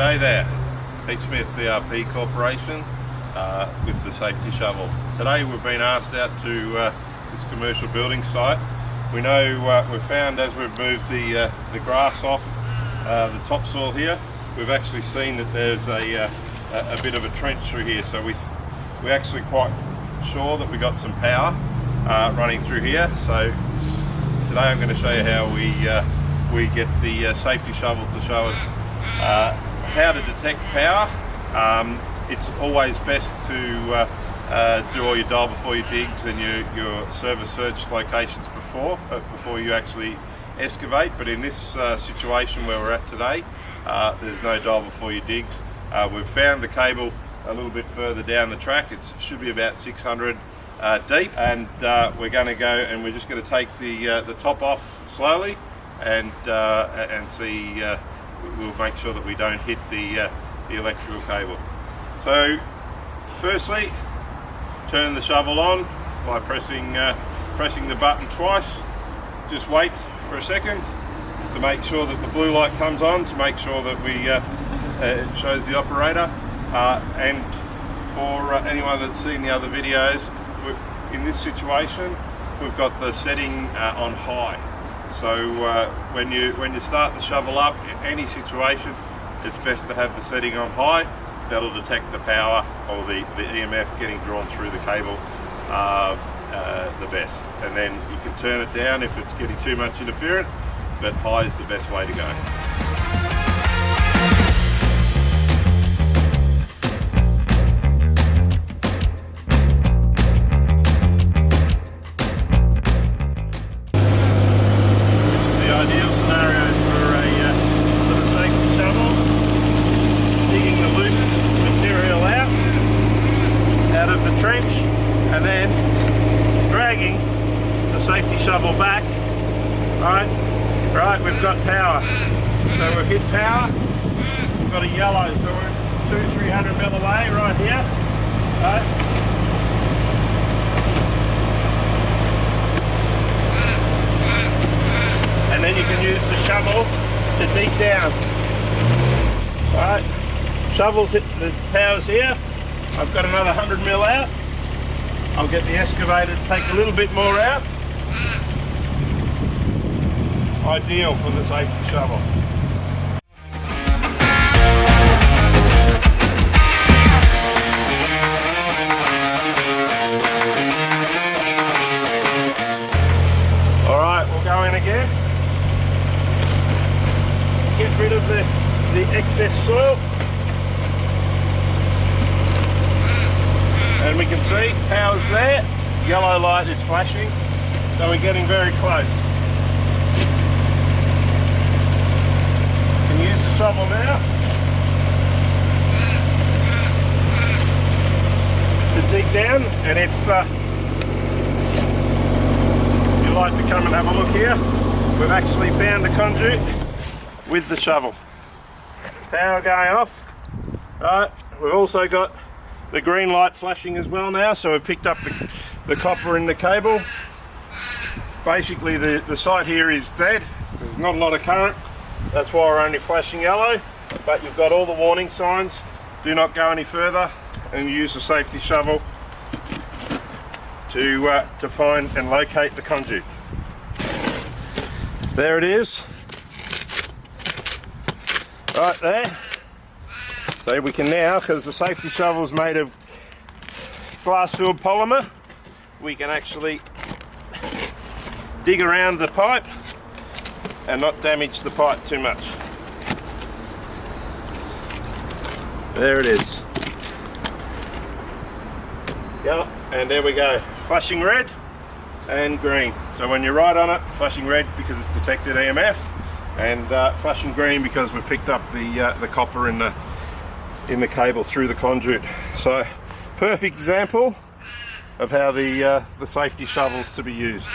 G'day there, Pete Smith, BRP Corporation with the safety shovel. Today we've been asked out to this commercial building site. We know we've found as we've moved the grass off the topsoil here, we've actually seen that there's a bit of a trench through here, so we're actually quite sure that we got some power running through here. So today I'm going to show you how we get the safety shovel to show us how to detect power. It's always best to do all your dial before your digs and your service search locations before you actually excavate. But in this situation where we're at today, there's no dial before your digs. We've found the cable a little bit further down the track. It should be about 600 deep, and we're going to go and we're just going to take the top off slowly and see. We'll make sure that we don't hit the electrical cable. So firstly, turn the shovel on by pressing the button twice. Just wait for a second to make sure that the blue light comes on, to make sure that it shows the operator. And for anyone that's seen the other videos, in this situation we've got the setting on high. So when you start the shovel up in any situation, it's best to have the setting on high. That'll detect the power or the EMF getting drawn through the cable the best. And then you can turn it down if it's getting too much interference, but high is the best way to go. And then dragging the safety shovel back. Right, we've got power. So we've hit power. We've got a yellow, so we're 200-300 mil away right here. Right. And then you can use the shovel to dig down. Right. Shovels hit, the power's here. I've got another 100 mil out. I'll get the excavator to take a little bit more out. Ideal for the safety shovel. Alright, we'll go in again. Get rid of the excess soil. And we can see power's there, yellow light is flashing, so we're getting very close. You can use the shovel now to dig down, and if you'd like to come and have a look here, we've actually found the conduit with the shovel. Power going off. Right, we've also got the green light flashing as well now, so we've picked up the copper in the cable. Basically the site here is dead. There's not a lot of current. That's why we're only flashing yellow, but you've got all the warning signs. Do not go any further, and use the safety shovel to find and locate the conduit. There it is. Right there. So we can now, because the safety shovel is made of glass-filled polymer, we can actually dig around the pipe and not damage the pipe too much. There it is. Yeah, and there we go. Flashing red and green. So when you ride on it, flashing red because it's detected EMF, and flashing green because we picked up the copper in the cable through the conduit. So perfect example of how the safety shovel's to be used.